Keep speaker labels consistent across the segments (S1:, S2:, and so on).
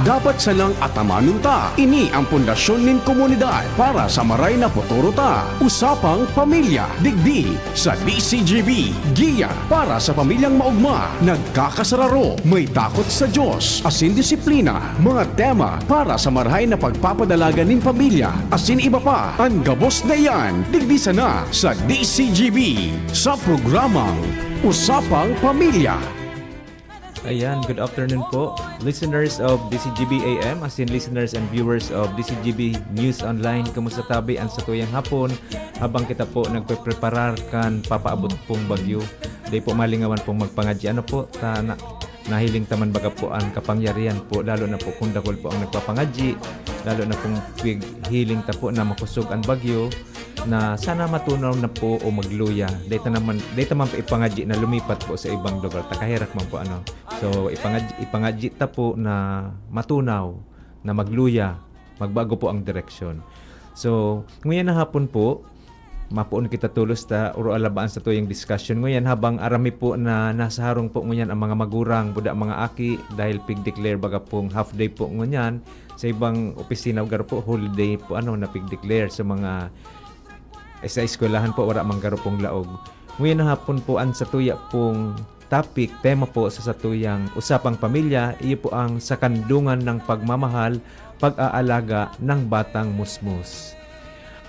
S1: dapat salang atamanun ta. Ini ang pundasyon nin komunidad para sa maray na futuro ta. Usapang Pamilya, digdi sa DCGB. Giya para sa pamilyang maugma, nagkakasararo, may takot sa Diyos, asin disiplina, mga tema para sa marahay na pagpapadalaga nin pamilya, asin iba pa. Ang gabos na yan, digdi sana sa DCGB sa programang Usapang Pamilya.
S2: Ayan, good afternoon po, listeners of DCGB AM, as in listeners and viewers of DCGB News Online. Kamusta tabi ang sa tuyang hapon habang kita po nagpe-preparar kan papaabot pong bagyo. Di po malingawan pong magpangadya. Ano po, nahiling taman baga po ang kapangyarihan po, lalo na po kung dakol po ang nagpapangadyi, lalo na pong hiling ta po na makusog ang bagyo, na sana matunaw na po o magluya. Dito man pa ipangadyi na lumipat po sa ibang lugar. Takahirak man po ano. So ipangadyi ta po na matunaw, na magluya, magbago po ang direksyon. So ngayon na hapon po, mapuon kita tulos ta uro alabaan sa tuyong discussion ngayon habang arami po na nasa harong po ngayon ang mga magurang, buda mga aki dahil pig-declare baga pong half day po ngayon sa ibang opisina o po holiday po ano na pig-declare sa mga sa eskwelahan po wala manggaro pong laog. Ngayon na hapon po ang satuya pong topic, tema po sa satuyang Usapang Pamilya, iyo po ang sakandungan ng pagmamahal, pag-aalaga ng batang musmus.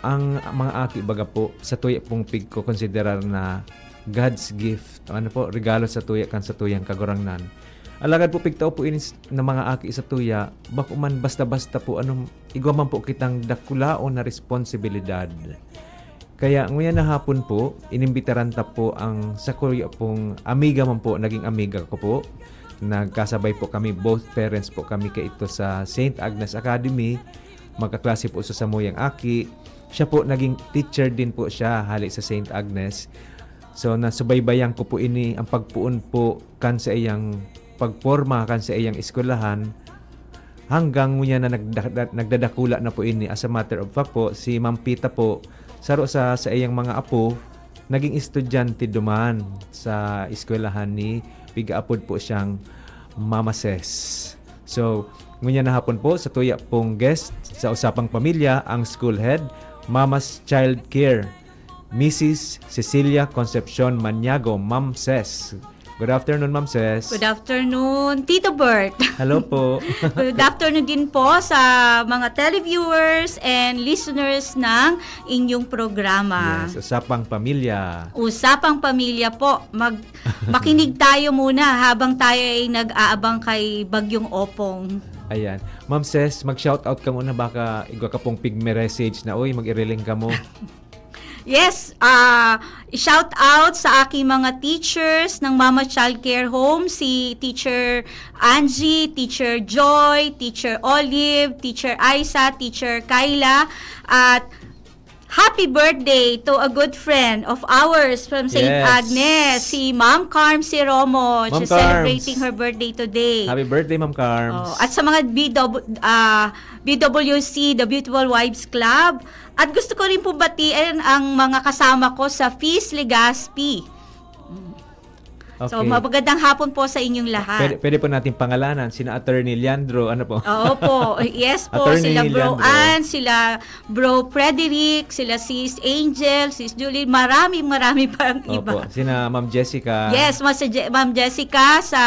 S2: Ang mga aki baga po sa tuya pong pig ko konsiderar na God's gift, ano po, regalo sa tuya kan sa tuyang kagurangnan. Alagad po pigtao po inis na mga aki sa tuya, bako man basta-basta po anong igwaman po kitang dakulaon na responsibilidad. Kaya ngayon na hapon po, inimbitaran ta po ang sa Korea pong amiga man po, naging amiga ko po. Nagkasabay po kami, both parents po kami kay ito sa St. Agnes Academy. Magkaklase po sa Samuyang Aki. Siya po naging teacher din po siya hali sa St. Agnes. So nasubaybayan ko po ini ang pagpuon po kan sa iyang pagporma kan sa iyang eskwelahan. Hanggang ngayon na nagdadakula na po ini as a matter of fact po, si Ma'am Pita po, saro sa iyang mga apo, naging estudyante duman sa eskwelahan ni Pigaapod po siyang Mama Ses. So, ngunyan na hapon po sa tuya pong guest sa Usapang Pamilya, ang school head, Mama's Child Care, Mrs. Cecilia Concepcion Maniago, Ma'am Ses. Good afternoon, Ma'am Ses.
S3: Good afternoon, Tito Bert.
S2: Hello po.
S3: Good afternoon din po sa mga televiewers and listeners ng inyong programa.
S2: Yes, Usapang Pamilya.
S3: Usapang Pamilya po. Makinig tayo muna habang tayo ay nag-aabang kay Bagyong Opong.
S2: Ayan. Ma'am Ses, mag-shoutout ka muna, baka igwa ka pong pigme message na, uy, mag-iriling ka mo.
S3: Yes, shout out sa aking mga teachers ng Mama Child Care Home, si Teacher Angie, Teacher Joy, Teacher Olive, Teacher Aisa, Teacher Kyla, at happy birthday to a good friend of ours from St.
S2: Yes.
S3: Agnes, si Ma'am Carm si Romo.
S2: Ma'am
S3: She's
S2: Carms,
S3: celebrating her birthday today.
S2: Happy birthday, Ma'am Carms.
S3: At sa mga BWC, The Beautiful Wives Club. At gusto ko rin po batiin ang mga kasama ko sa Feast Legazpi.
S2: Okay.
S3: So, magandang hapon po sa inyong lahat.
S2: Pwede po natin pangalanan, sina Attorney Leandro, ano po?
S3: Oo po. Yes po.
S2: Attorney
S3: Sila Bro
S2: Leandro.
S3: Ann, sila Bro Frederick, sila Sis Angel, Sis Julie. Marami parang iba.
S2: Opo. Sina Ma'am Jessica.
S3: Yes, Ma'am Jessica sa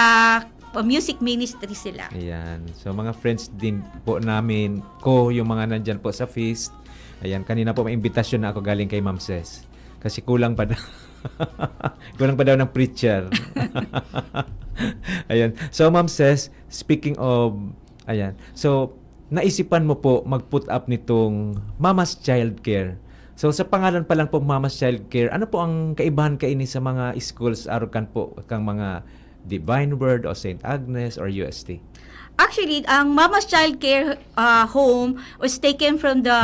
S3: music ministry sila.
S2: Ayan. So, mga friends din po namin, yung mga nandyan po sa feast. Ayan, kanina po may imbitasyon na ako galing kay Ma'am Ses. Kasi kulang pa daw. Kulang pa daw ng preacher. Ayan. So, Ma'am Ses, speaking of, ayan. So, naisipan mo po mag-put up nitong Mama's Child Care. So, sa pangalan pa lang po Mama's Child Care, ano po ang kaibahan kaini sa mga schools arukan po kang mga Divine Word o St. Agnes or UST?
S3: Actually, ang Mama's Child Care Home was taken from the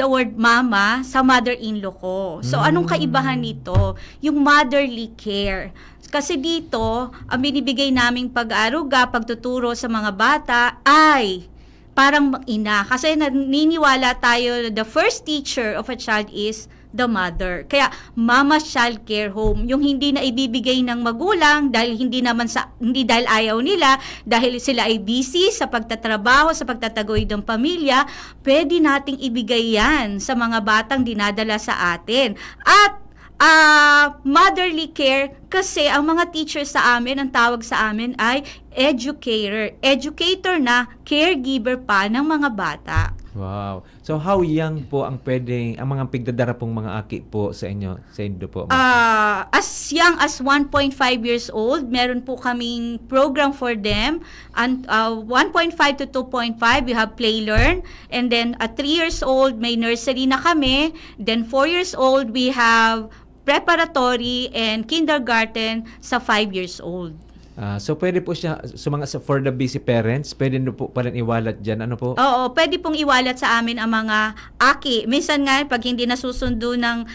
S3: word mama sa mother-in-law ko. So, anong kaibahan nito? Yung motherly care. Kasi dito, ang binibigay naming pag-aaruga, pagtuturo sa mga bata ay parang ina. Kasi naniniwala tayo, the first teacher of a child is the mother. Kaya Mama's Child Care Home, yung hindi na ibibigay ng magulang dahil hindi dahil ayaw nila, dahil sila ay busy sa pagtatrabaho, sa pagtataguyod ng pamilya, pwede nating ibigay yan sa mga batang dinadala sa atin. At motherly care, kasi ang mga teachers sa amin, ang tawag sa amin ay educator na caregiver pa ng mga bata.
S2: Wow. So how young po ang mga pigdadara pong mga aki po sa inyo po?
S3: As young as 1.5 years old, meron po kaming program for them. And 1.5 to 2.5, we have play learn. And then at 3 years old, may nursery na kami. Then 4 years old, we have preparatory and kindergarten sa 5 years old.
S2: So pwede po siya for the busy parents, pwede na po pala iwalat diyan, ano po?
S3: Oo, pwede pong iwalat sa amin ang mga aki. Minsan nga pag hindi nasusundo ng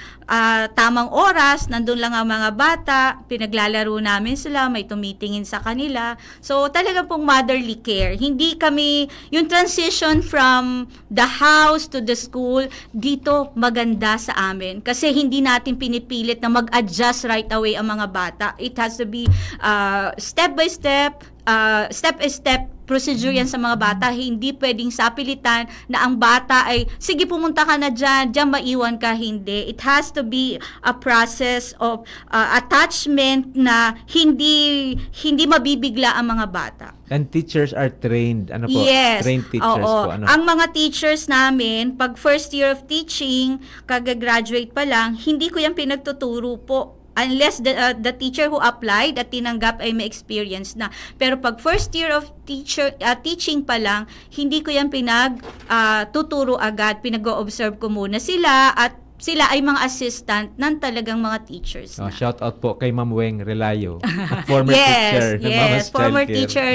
S3: tamang oras, nandun lang ang mga bata, pinaglalaro namin sila, may tumitingin sa kanila. So talagang pong motherly care. Hindi kami yung transition from the house to the school dito maganda sa amin kasi hindi natin pinipilit na mag-adjust right away ang mga bata. It has to be step by step procedure yan sa mga bata. Hindi pwedeng sapilitan na ang bata ay, sige pumunta ka na dyan maiwan ka, hindi. It has to be a process of attachment na hindi mabibigla ang mga bata.
S2: And teachers are trained, ano po?
S3: Yes.
S2: Trained teachers
S3: Oo.
S2: po. Ano?
S3: Ang mga teachers namin, pag first year of teaching, kagagraduate pa lang, hindi ko yan pinagtuturo po. Unless the teacher who applied at tinanggap ay may experience na. Pero pag first year of teaching pa lang, hindi ko yan tuturo agad. Pinag-o-observe ko muna sila at sila ay mga assistant ng talagang mga teachers na.
S2: Shout out po kay Ma'am Weng Relayo, former teacher ng Mama's
S3: former
S2: Child Care.
S3: teacher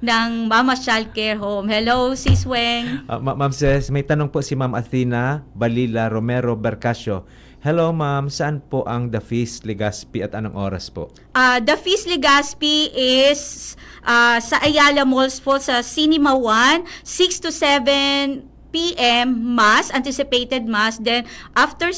S3: ng Mama's Child Care Home. Hello, Sis Weng.
S2: Ma'am Ses, may tanong po si Ma'am Athena Balila Romero Bercasio. Hello ma'am, saan po ang The Feast Legazpi at anong oras po?
S3: The Feast Legazpi is sa Ayala Malls po sa Cinema 1, 6 to 7 p.m. Mass, anticipated Mass. Then after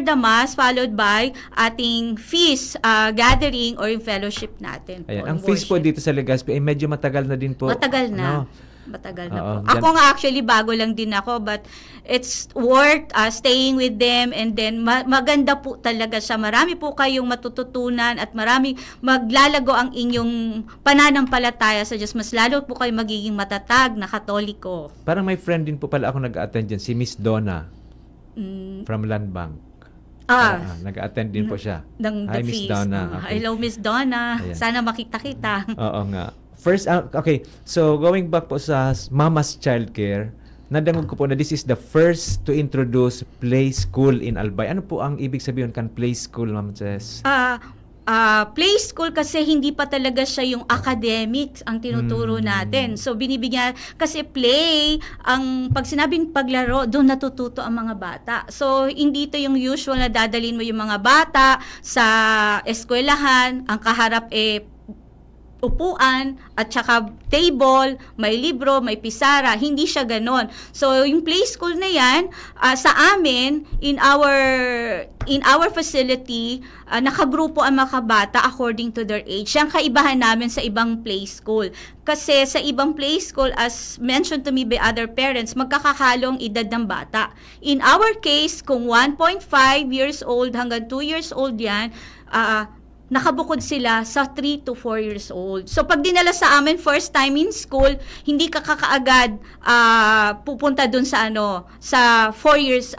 S3: the Mass, followed by ating feast gathering or yung fellowship natin.
S2: Ayan. Ang feast po dito sa Legazpi ay medyo matagal na din po.
S3: Matagal na.
S2: Ano?
S3: Matagal na po. Ako nga actually bago lang din ako, but it's worth staying with them, and then maganda po talaga siya. Marami po kayong matututunan at marami maglalago ang inyong pananampalataya sa Diyos. Mas lalo po kayo magiging matatag na Katoliko.
S2: Parang may friend din po pala ako nag-attend dyan, si Miss Donna from Land Bank. Nag-attend din po siya.
S3: Hi,
S2: Miss Donna. Okay.
S3: Hello, Miss Donna.
S2: Ayan.
S3: Sana makita-kita.
S2: Oo nga. First, okay. So, going back po sa Mama's Child Care, nadangog ko po na this is the first to introduce play school in Albay. Ano po ang ibig sabihin kan play school, Ma'am Jess?
S3: Play school kasi hindi pa talaga siya yung academics ang tinuturo natin. So, binibigyan, kasi play, pag sinabing paglaro, doon natututo ang mga bata. So, hindi ito yung usual na dadalhin mo yung mga bata sa eskwelahan, ang kaharap upuan at saka table, may libro, may pisara, hindi siya ganon. So yung play school na yan, sa amin in our facility, nakagrupo ang mga bata according to their age. Yung kaibahan namin sa ibang play school. Kasi sa ibang play school, as mentioned to me by other parents, magkakahalong edad ng bata. In our case, kung 1.5 years old hanggang 2 years old yan, nakabukod sila sa 3 to 4 years old. So pag dinala sa amin first time in school, hindi ka kakaagad pupunta dun sa sa 4 years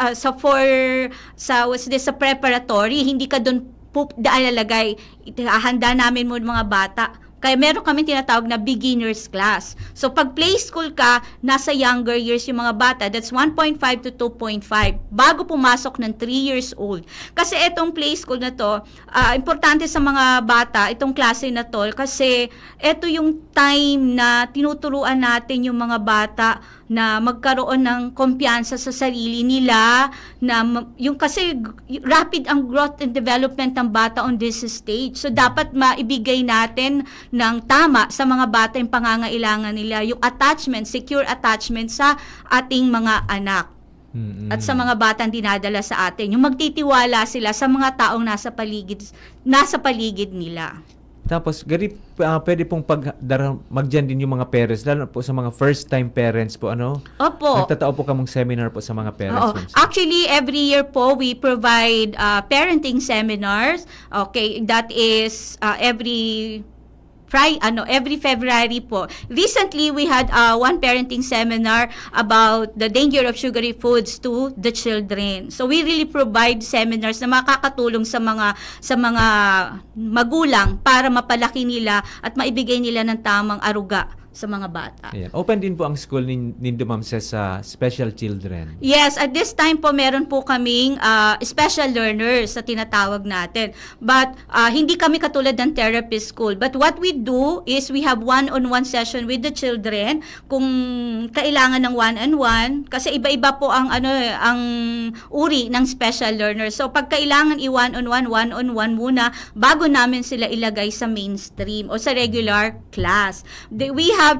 S3: sa preparatory, hindi ka dun lalagay. Handa namin mo mga bata. Kaya meron kami tinatawag na beginner's class. So pag play school ka, nasa younger years yung mga bata, that's 1.5 to 2.5, bago pumasok ng 3 years old. Kasi itong play school na to, importante sa mga bata, itong klase na to, kasi ito yung time na tinuturuan natin yung mga bata na magkaroon ng kumpiyansa sa sarili nila, na yung kasi rapid ang growth and development ng bata on this stage. So dapat maibigay natin ng tama sa mga bata yung pangangailangan nila, yung attachment, secure attachment sa ating mga anak.
S2: Mm-mm.
S3: at sa mga batang dinadala sa atin. Yung magtitiwala sila sa mga taong nasa paligid nila.
S2: Tapos, pwede pong magdyan din yung mga parents, lalo po sa mga first-time parents po, ano?
S3: Opo.
S2: Nagtatao po kamong seminar po sa mga parents.
S3: Oo. Actually, every year po, we provide parenting seminars. Okay, that is every February po. Recently, we had one parenting seminar about the danger of sugary foods to the children. So we really provide seminars na makakatulong sa mga magulang para mapalaki nila at maibigay nila ng tamang aruga sa mga bata.
S2: Ayan. Open din po ang school nindo, Ma'am Ces, sa special children.
S3: Yes, at this time po meron po kaming special learners sa tinatawag natin. But hindi kami katulad ng therapy school. But what we do is we have one-on-one session with the children kung kailangan ng one-on-one kasi iba-iba po ang uri ng special learners. So pag kailangan one-on-one muna bago namin sila ilagay sa mainstream o sa regular class. We have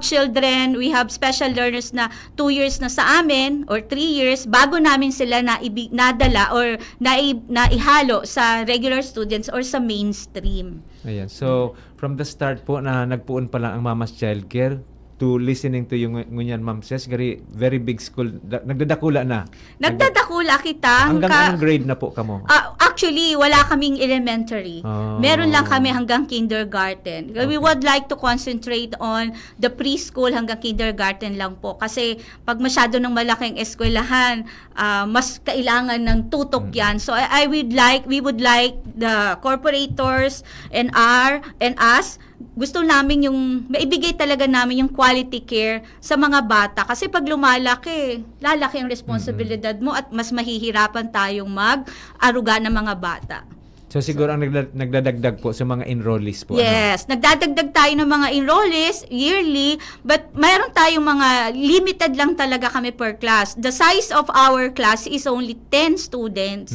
S3: special learners na 2 years na sa amin or 3 years bago namin sila nadala or naihalo sa regular students or sa mainstream.
S2: Ayan. So, from the start po na nagpuon pa lang ang Mama's Childcare to listening to yung ngunyan, Ma'am Ces, very big school. Nagdadakula na.
S3: Nagdadakula kita.
S2: Hanggang anong grade na po kamo?
S3: Actually, wala kaming elementary.
S2: Oh.
S3: Meron lang kami hanggang kindergarten.
S2: Okay.
S3: We would like to concentrate on the preschool hanggang kindergarten lang po. Kasi pag masyado ng malaking eskwelahan, mas kailangan ng tutok yan. So we would like the corporators and us, gusto namin yung maibigay talaga namin yung quality care sa mga bata kasi pag lumalaki, lalaki ang responsibilidad mo at mas mahihirapan tayong mag-aruga ng mga bata.
S2: So, siguro ang nagdadagdag po sa mga enrollees po.
S3: Yes, nagdadagdag tayo ng mga enrollees yearly, but mayroon tayong mga limited lang talaga kami per class. The size of our class is only 10 students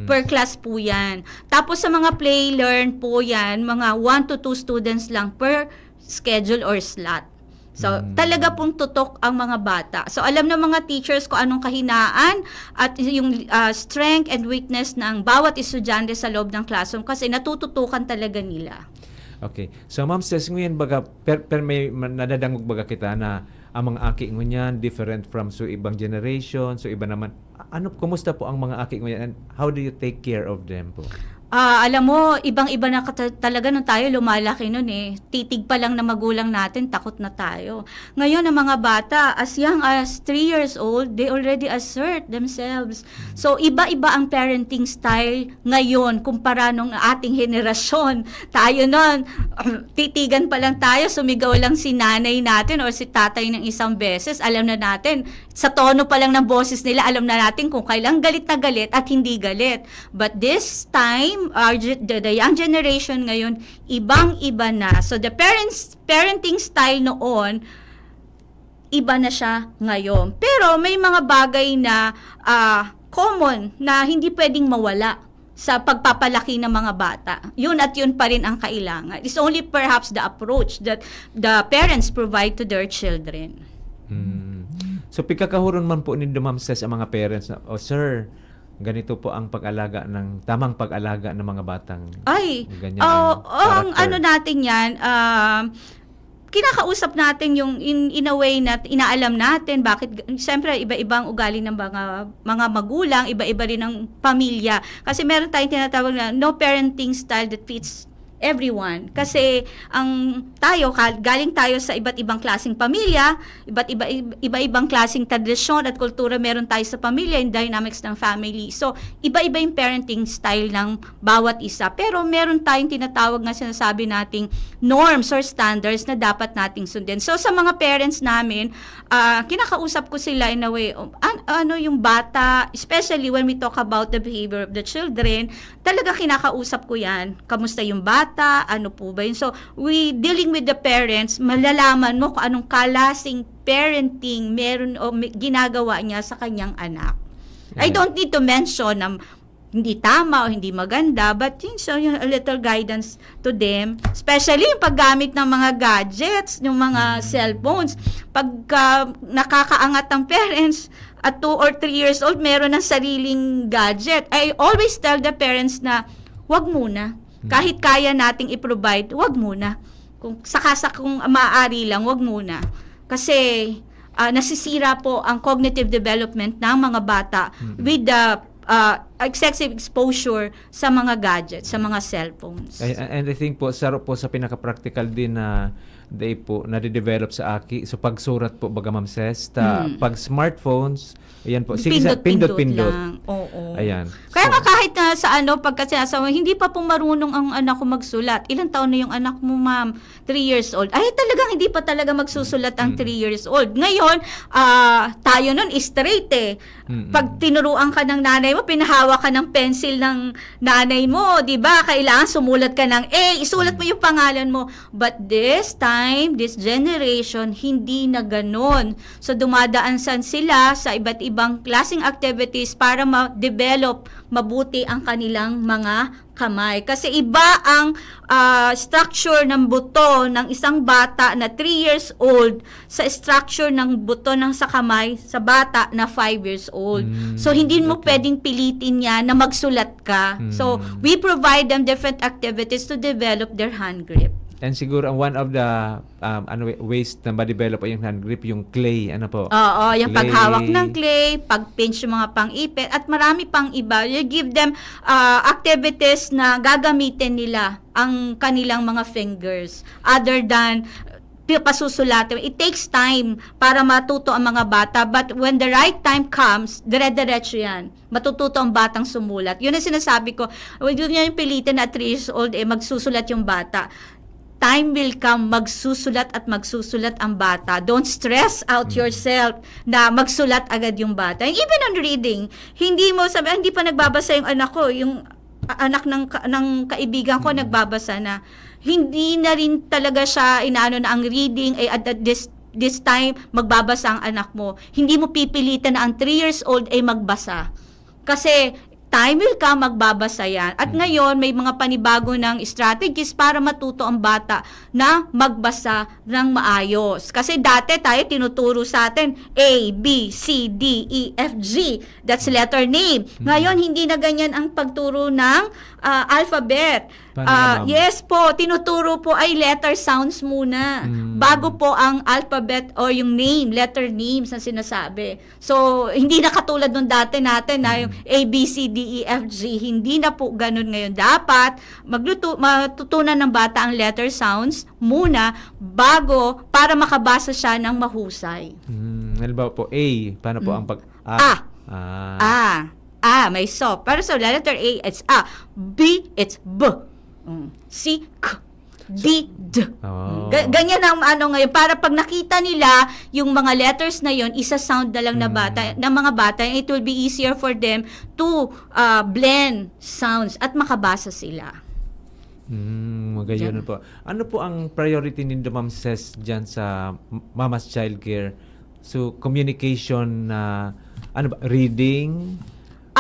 S3: per class po yan. Tapos sa mga play learn po yan, mga 1 to 2 students lang per schedule or slot. So, talaga pong tutok ang mga bata. So, alam ng mga teachers kung anong kahinaan at yung strength and weakness ng bawat estudyante sa loob ng classroom kasi natututukan talaga nila.
S2: Okay. So, Ma'am Ces, ngayon baga, may nadadangog baga kita na ang mga aki ngunyan different from so ibang generation, so iba naman. Kumusta po ang mga aki ngunyan and how do you take care of them po?
S3: Alam mo, ibang-iba na talaga nung tayo lumalaki nun eh. Titig pa lang na magulang natin, takot na tayo. Ngayon, ang mga bata, as young as 3 years old, they already assert themselves. So, iba-iba ang parenting style ngayon kumpara nung ating henerasyon. Tayo nun, titigan pa lang tayo, sumigaw lang si nanay natin or si tatay ng isang beses. Alam na natin, sa tono pa lang ng boses nila, alam na natin kung kailang galit na galit at hindi galit. But this time, the young generation ngayon, ibang-iba na. So, the parenting style noon, iba na siya ngayon. Pero, may mga bagay na common na hindi pwedeng mawala sa pagpapalaki ng mga bata. Yun at yun pa rin ang kailangan. It's only perhaps the approach that the parents provide to their children.
S2: So, pagkakahuron man po ninyo, Ma'am Ces, ang mga parents na, sir, ganito po ang tamang pag-alaga ng mga batang ganyan
S3: ang ano natin yan, kinakausap natin yung in a way na inaalam natin bakit, siyempre iba-ibang ugali ng mga magulang, iba-iba rin ng pamilya. Kasi meron tayong tinatawag na no parenting style that fits everyone. Kasi galing tayo sa iba't ibang klaseng pamilya, iba-ibang klaseng tradisyon at kultura meron tayo sa pamilya, yung dynamics ng family. So, iba-iba yung parenting style ng bawat isa. Pero meron tayong tinatawag na sinasabi nating norms or standards na dapat nating sundin. So, sa mga parents namin, kinakausap ko sila in a way, ano yung bata, especially when we talk about the behavior of the children, talaga kinakausap ko yan. Kamusta yung bata? Ano po ba yun? So, dealing with the parents, malalaman mo kung anong kalasing parenting meron o ginagawa niya sa kanyang anak. I don't need to mention na hindi tama o hindi maganda, but yun, so yung a little guidance to them, especially yung paggamit ng mga gadgets, yung mga cellphones. Pagka nakakaangat ng parents, at 2 or 3 years old, meron ng sariling gadget. I always tell the parents na, wag muna. Kahit kaya nating i-provide, wag muna. Kung kung maaari lang, wag muna. Kasi nasisira po ang cognitive development ng mga bata with the excessive exposure sa mga gadgets, sa mga cellphones.
S2: And I think po, saro po sa pinaka-practical din na day po nade-develop sa aki. So pagsurat po baga Ma'am Ces, pag smartphones, ayan po. Sige, pindot-pindot
S3: lang. Oo.
S2: Ayan.
S3: Kaya nga kahit na sa pagka sinasabi, hindi pa pong marunong ang anak ko magsulat. Ilang taon na yung anak mo, ma'am? 3 years old. Ay, talagang hindi pa talaga magsusulat ang 3 years old. Ngayon, tayo nun straight eh. Pag tinuruan ka ng nanay mo, pinahawak ka ng pencil ng nanay mo, di ba? Kailangan sumulat ka ng A, isulat mo yung pangalan mo. But this time, this generation, hindi na ganon. So, dumadaansan sila sa iba't ibang klaseng activities para ma-develop mabuti ang kanilang mga kamay. Kasi iba ang structure ng buto ng isang bata na 3 years old sa structure ng buto ng sa kamay sa bata na 5 years old. So, hindi mo pwedeng pilitin niya na magsulat ka. So, we provide them different activities to develop their hand grip.
S2: And siguro ang one of the ways na ma-develop yung hand grip, yung clay, ano po?
S3: Oo, yung
S2: Clay.
S3: paghawak ng clay, pag-pinch yung mga pang-ipit, at marami pang iba. You give them activities na gagamitin nila ang kanilang mga fingers other than pasusulatan. It takes time para matuto ang mga bata, but when the right time comes, dire-diretso yan. Matututo ang batang sumulat. Yun ang sinasabi ko, huwag yun yung pilitin na 3 years old, magsusulat yung bata. Time will come, magsusulat at magsusulat ang bata. Don't stress out yourself na magsulat agad yung bata. And even on reading, hindi mo sabi, hindi pa nagbabasa yung anak ko, yung anak ng kaibigan ko nagbabasa na. Hindi na rin talaga siya inaano na ang reading, at this time, magbabasa ang anak mo. Hindi mo pipilitan na ang 3 years old ay magbasa. Kasi time will come, magbabasa yan. At ngayon, may mga panibago ng strategies para matuto ang bata na magbasa ng maayos. Kasi dati tayo tinuturo sa atin A, B, C, D, E, F, G. That's letter name. Ngayon, hindi na ganyan ang pagturo ng alphabet. Yes po, tinuturo po ay letter sounds muna. Bago po ang alphabet or yung name, letter names na sinasabi. So, hindi na katulad nung dati natin na yung A, B, C, D, E, F, G. Hindi na po ganun ngayon. Dapat matutunan ng bata ang letter sounds muna bago para makabasa siya ng mahusay.
S2: Halimbawa po, A. Paano po ang pag...
S3: May so. Para sa letter A, it's A. B, it's B. C, K. D, D. Ganyan ang ngayon. Para pag nakita nila yung mga letters na yon, isa-sound na lang na bata, ng mga bata, it will be easier for them to blend sounds at makabasa sila.
S2: Magayon po. Ano po ang priority ninyo, Ma'am Ces, dyan sa Mama's Child Care? So, communication na, reading?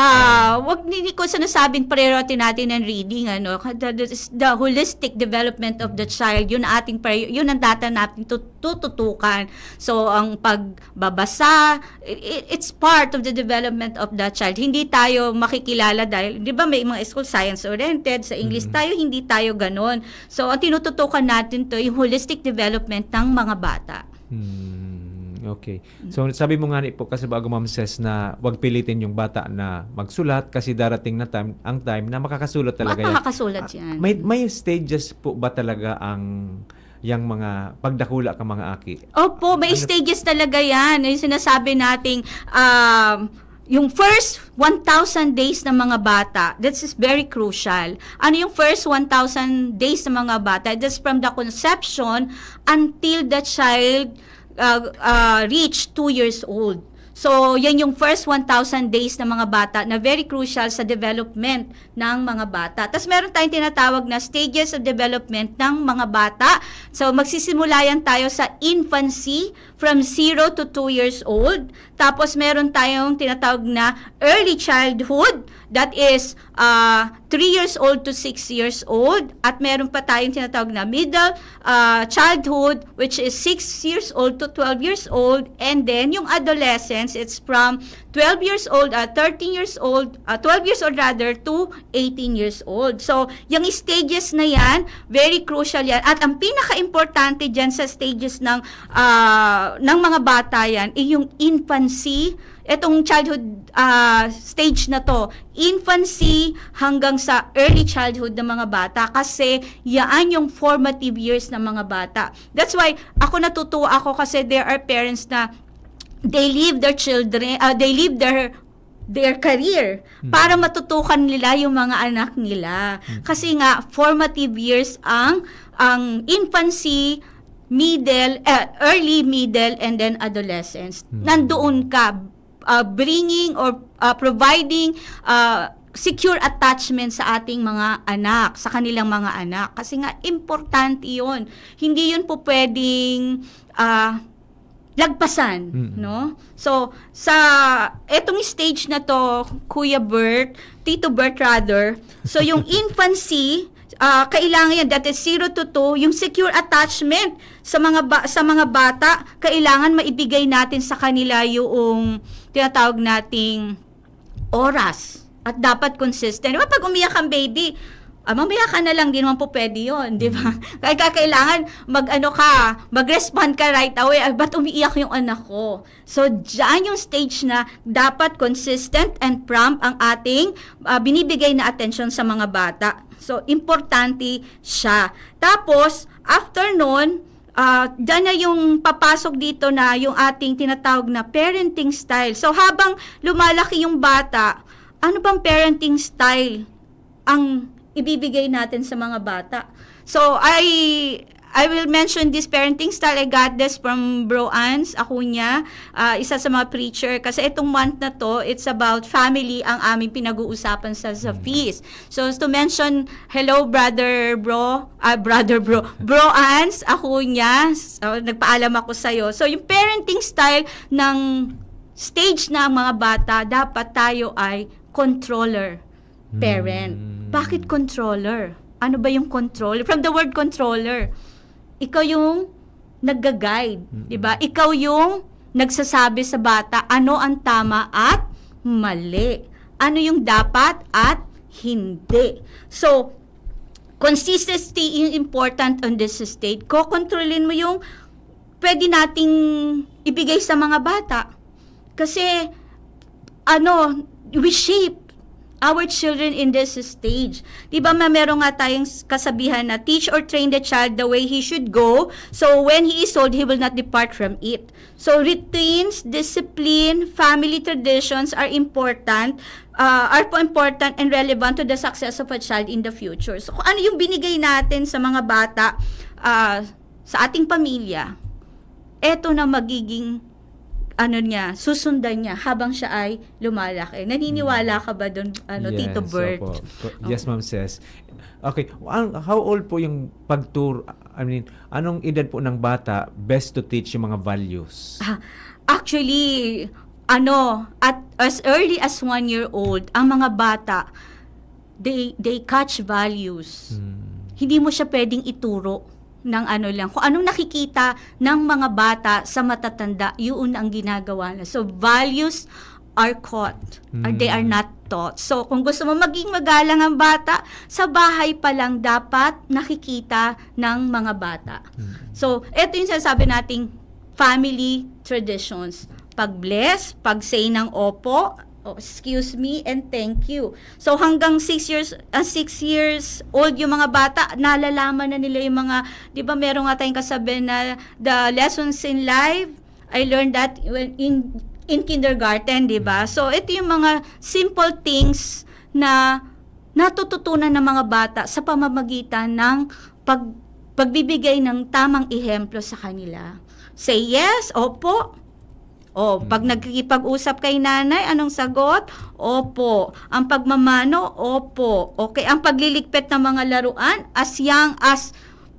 S3: Wag hindi ko sinasabing priority natin ng reading, the holistic development of the child, yun ang data natin tututukan. So ang pagbabasa, it's part of the development of the child. Hindi tayo makikilala dahil, di ba may mga school science oriented, sa English tayo, hindi tayo ganon. So ang tinututukan natin to yung holistic development ng mga bata.
S2: Okay. So, sabi mo nga po kasi bago Ma'am Ces na wag pilitin yung bata na magsulat kasi darating na ang time na makakasulat talaga yan.
S3: Makakasulat yan.
S2: May stages po ba talaga yung mga pagdakula ka mga aki?
S3: Opo, may stages talaga yan. Yung sinasabi nating yung first 1,000 days ng mga bata, this is very crucial. Ano yung first 1,000 days ng mga bata? That's from the conception until the child reach 2 years old. So, yan yung first 1,000 days ng mga bata na very crucial sa development ng mga bata. Tapos meron tayong tinatawag na stages of development ng mga bata. So, magsisimula yan tayo sa infancy from 0 to 2 years old. Tapos meron tayong tinatawag na early childhood, that is 3 years old to 6 years old. At meron pa tayong tinatawag na middle childhood, which is 6 years old to 12 years old. And then yung adolescence, it's from 12 years old, 13 years old, 12 years old rather, to 18 years old. So, yung stages na yan, very crucial yan. At ang pinaka-importante dyan sa stages ng mga bata yan, ay yung infancy. Itong childhood stage na to, infancy hanggang sa early childhood ng mga bata, kasi yaan yung formative years ng mga bata. That's why ako natutuwa ako, kasi there are parents na they leave their children, they leave their career para matutukan nila yung mga anak nila. Kasi nga formative years ang infancy, middle, early, middle, and then adolescence. Nandoon ka bringing or providing secure attachment sa ating mga anak, sa kanilang mga anak. Kasi nga, importante yun. Hindi yun po pwedeng lagpasan, no? So, sa etong stage na to, Kuya Bert, Tito Bert rather, so yung infancy, kailangan yan, that is 0 to 2, yung secure attachment sa mga bata, kailangan maibigay natin sa kanila yung tinatawag nating oras, at dapat consistent. Diba, pag umiyak ang baby, mamaya ka na lang, di naman po pwede yun, di ba? Kaya kailangan mag-respond ka right away. Ba't umiiyak yung anak ko? So, dyan yung stage na dapat consistent and prompt ang ating binibigay na attention sa mga bata. So, importante siya. Tapos, after nun, dyan na yung papasok dito na yung ating tinatawag na parenting style. So, habang lumalaki yung bata, ano bang parenting style ang ibibigay natin sa mga bata? So, I will mention this parenting style. I got this from Bro Ans Acuña, isa sa mga preacher. Kasi itong month na to, it's about family ang aming pinag-uusapan sa feast. So, to mention, hello Bro Ans Acuña. So, nagpaalam ako sa'yo. So, yung parenting style ng stage na mga bata, dapat tayo ay controller parent. Bakit controller? Ano ba yung controller? From the word controller, ikaw yung nagga-guide, di ba? Ikaw yung nagsasabi sa bata ano ang tama at mali. Ano yung dapat at hindi. So, consistency is important on this state. Kokontrolin mo yung pwede nating ibigay sa mga bata. Kasi, we shape our children in this stage. Diba meron nga tayong kasabihan na teach or train the child the way he should go, so when he is old, he will not depart from it. So routines, discipline, family traditions are important and relevant to the success of a child in the future. So kung ano yung binigay natin sa mga bata sa ating pamilya, eto na magiging susundan niya habang siya ay lumalaki. Naniniwala ka ba doon, Tito Bert?
S2: Opo. Yes, Ma'am Ses. Okay, how old po yung anong edad po ng bata best to teach yung mga values?
S3: Actually, at as early as 1 year old, ang mga bata, they catch values. Hindi mo siya pwedeng ituro ng lang. Kung anong nakikita ng mga bata sa matatanda, yun ang ginagawa na. So, values are caught, or they are not taught. So, kung gusto mo maging magalang ang bata, sa bahay pa lang dapat nakikita ng mga bata. So, ito yung sinasabi nating family traditions. Pag-bless, pag-say ng opo, excuse me, and thank you. So hanggang 6 years old yung mga bata, nalalaman na nila yung mga, di ba meron nga tayong kasabi na the lessons in life, I learned that in kindergarten, di ba? So ito yung mga simple things na natututunan ng mga bata sa pamamagitan ng pagbibigay ng tamang ehemplo sa kanila. Say yes, opo, O, pag nagkikipag-usap kay nanay, anong sagot? Opo. Ang pagmamano? Opo. Okay, ang pagliligpit ng mga laruan, as young as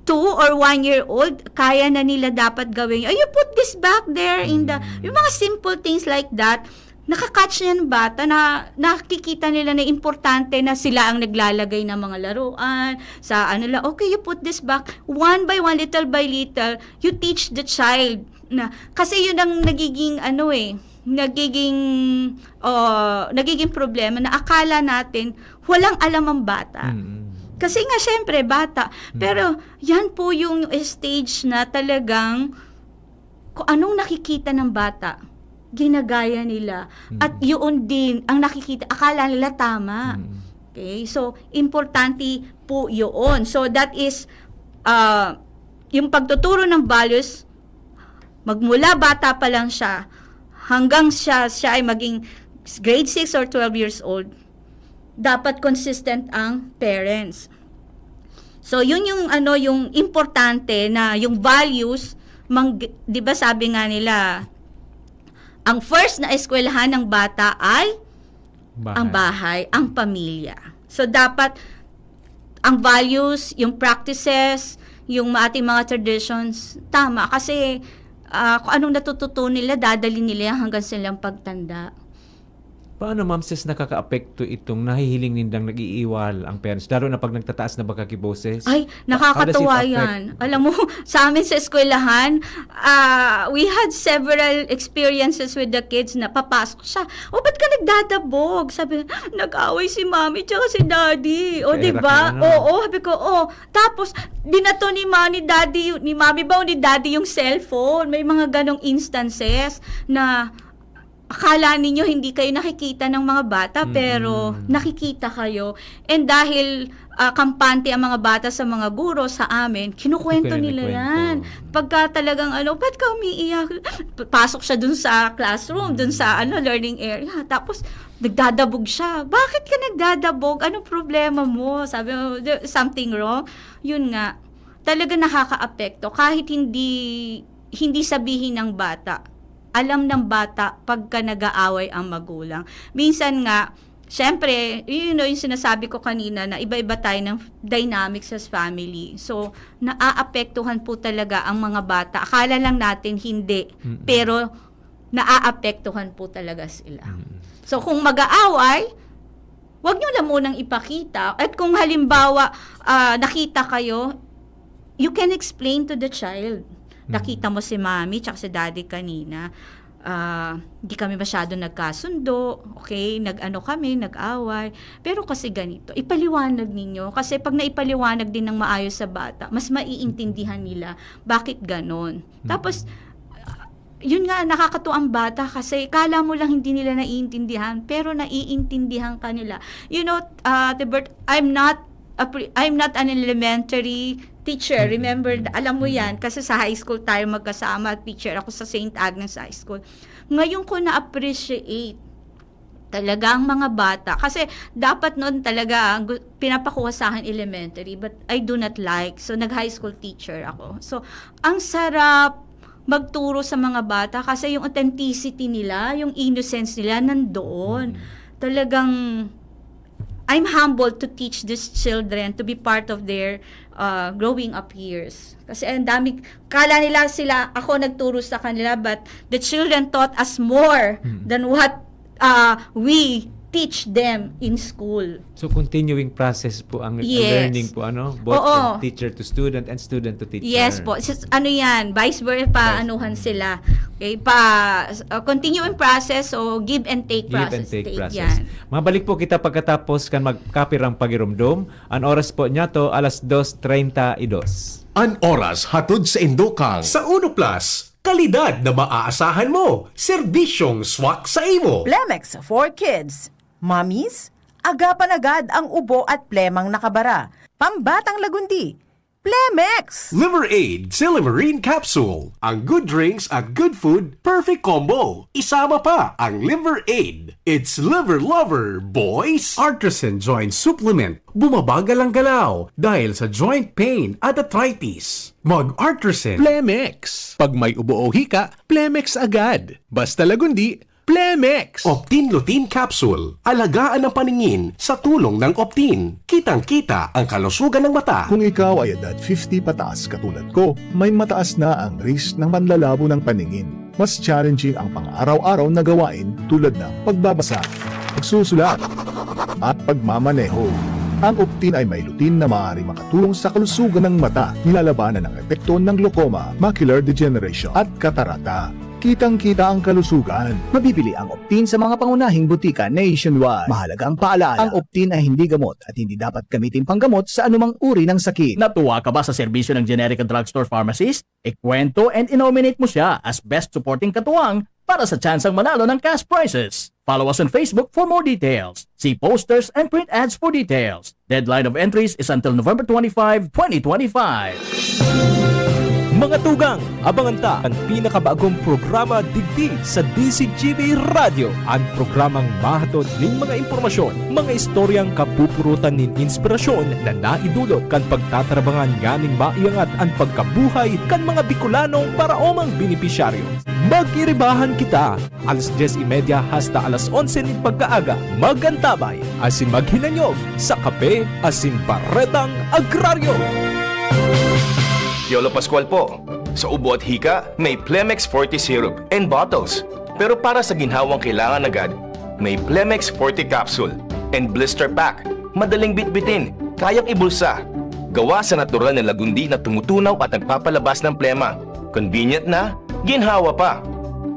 S3: 2 or 1 year old, kaya na nila dapat gawin. Oh, you put this back there in the, yung mga simple things like that, nakakatch niya ng bata na nakikita nila na importante na sila ang naglalagay ng mga laruan, sa ano lang, okay, you put this back, one by one, little by little, you teach the child na, kasi yun ang nagiging nagiging problema na akala natin walang alam ang bata. Kasi nga, syempre, bata. Pero, yan po yung stage na talagang kung anong nakikita ng bata, ginagaya nila. At yun din, ang nakikita, akala nila tama. Okay? So, importante po yun. So, that is, yung pagtuturo ng values, magmula bata pa lang siya, hanggang siya ay maging grade 6 or 12 years old, dapat consistent ang parents. So yun yung yung importante na yung values, 'di ba sabi nga nila, ang first na eskwelahan ng bata ay ang bahay, ang pamilya. So dapat ang values, yung practices, yung ating mga traditions, tama kasi kung anong natututunan nila, dadali nila yan hanggang silang pagtanda.
S2: Paano, Ma'am Sis, nakaka-apekto itong nahihiling nindang nag-iiwal ang parents? Lalo na pag nagtataas na bakakiboses?
S3: Ay, nakakatuwa yan. Alam mo, sa amin sa eskwelahan, we had several experiences with the kids na papasok siya. O, ba't ka nagdadabog? Sabi, nag-away si mami tsaka si daddy. O, diba? Oo, sabi ko, Tapos, binato ni mami ba o ni daddy yung cellphone? May mga ganong instances na akala ninyo hindi kayo nakikita ng mga bata, pero nakikita kayo. And dahil kampante ang mga bata sa mga guro sa amin, kinukwento nila yan. Pagka talagang ba't ka umiiyak? Pasok siya dun sa classroom, dun sa learning area. Tapos, nagdadabog siya. Bakit ka nagdadabog? Anong problema mo? Sabi mo, something wrong? Yun nga. Talaga nakaka-apekto. Kahit hindi sabihin ng bata, alam ng bata pagka nag-aaway ang magulang. Minsan nga, syempre, yung sinasabi ko kanina na iba-iba tayo ng dynamics sa family. So, naaapektuhan po talaga ang mga bata. Akala lang natin hindi, pero naaapektuhan po talaga sila. So, kung mag-aaway, wag nyo lang munang ipakita. At kung halimbawa, nakita kayo, you can explain to the child. Nakita mo si mami tsaka si daddy kanina, di kami masyado nagkasundo, okay, nag-away, pero kasi ganito, ipaliwanag ninyo, kasi pag naipaliwanag din ng maayos sa bata, mas maiintindihan nila bakit ganon. Tapos, yun nga, nakakatuwa ang bata kasi kala mo lang hindi nila naiintindihan, pero naiintindihan ka nila. You know, Tibert, I'm not an elementary teacher. Remember, alam mo yan, kasi sa high school tayo magkasama, teacher ako sa St. Agnes High School. Ngayon ko na-appreciate talaga ang mga bata. Kasi dapat noon talaga, pinapakuha sa akin elementary, but I do not like. So, nag-high school teacher ako. So, ang sarap magturo sa mga bata kasi yung authenticity nila, yung innocence nila, nandoon. Talagang I'm humbled to teach these children to be part of their growing up years. Kasi ang dami, kala nila ako nagturo sa kanila, but the children taught us more than what we teach them in school.
S2: So, continuing process po ang learning po, both from teacher to student and student to teacher.
S3: Yes po. Yan, vice versa, anuhan sila. Okay, continuing process o give and take process.
S2: Give and take process. Yan. Mabalik po kita pagkatapos kan magkapirang pagirumdum. Ang oras po niya to, 2:32.
S1: An oras hatod sa Indokang.
S4: Sa Uno Plus, kalidad na maaasahan mo. Serbisyong swak sa imo.
S5: Plemex for Kids. Mommies, agapan agad ang ubo at plemang nakabara. Pambatang lagundi. Plemex!
S4: Liver Aid Silimarine Capsule. Ang good drinks at good food, perfect combo. Isama pa ang Liver Aid. It's liver lover, boys! Artisan Joint Supplement. Bumabagal ang galaw dahil sa joint pain at arthritis. Mag-Artisan.
S6: Plemex. Pag may ubo o hika, Plemex agad. Basta lagundi, Plemex.
S4: Optin Lutein Capsule. Alagaan ang paningin sa tulong ng Optin. Kitang-kita ang kalusugan ng mata.
S7: Kung ikaw ay edad 50 pataas katulad ko, may mataas na ang risk ng manlalabo ng paningin. Mas challenging ang pang-araw-araw na gawain tulad ng pagbabasa, pagsusulat, at pagmamaneho. Ang Optin ay may lutein na maaari makatulong sa kalusugan ng mata, nilalabanan ang epekto ng glaucoma, macular degeneration at katarata. Kitang-kita ang kalusugan.
S5: Mabibili ang Optin sa mga pangunahing butika nationwide. Mahalagang paalala, ang Optin ay hindi gamot at hindi dapat gamitin panggamot sa anumang uri ng sakit. Natuwa ka ba sa serbisyo ng generic and drugstore pharmacist? Ikwento and inominate mo siya as best supporting katuwang para sa tsansang manalo ng cash prizes. Follow us on Facebook for more details. See posters and print ads for details. Deadline of entries is until November 25, 2025.
S6: Mga tugang, abangan ta ang pinakabagong programa digdi sa DCGB Radio. Ang programang mahatod ning mga impormasyon, mga istoryang kapupurutan nin inspirasyon na naidulot kan pagtatrabangan ganing maiangat ang pagkabuhay kan mga Bicolanong paraomang benepisyaryo. Mag-iribahan kita, alas 10:30 hasta alas 11 ning pagkaaga. Magantabay, asin maghinanyog sa kape, asin paretang agraryo.
S8: Yolo Pascual po. Sa ubo at hika, may Plemex Forte Syrup and bottles. Pero para sa ginhawang kailangan agad, may Plemex Forte Capsule and Blister Pack. Madaling bitbitin, kayang ibulsa. Gawa sa natural na lagundi na tumutunaw at nagpapalabas ng plema. Convenient na, ginhawa pa.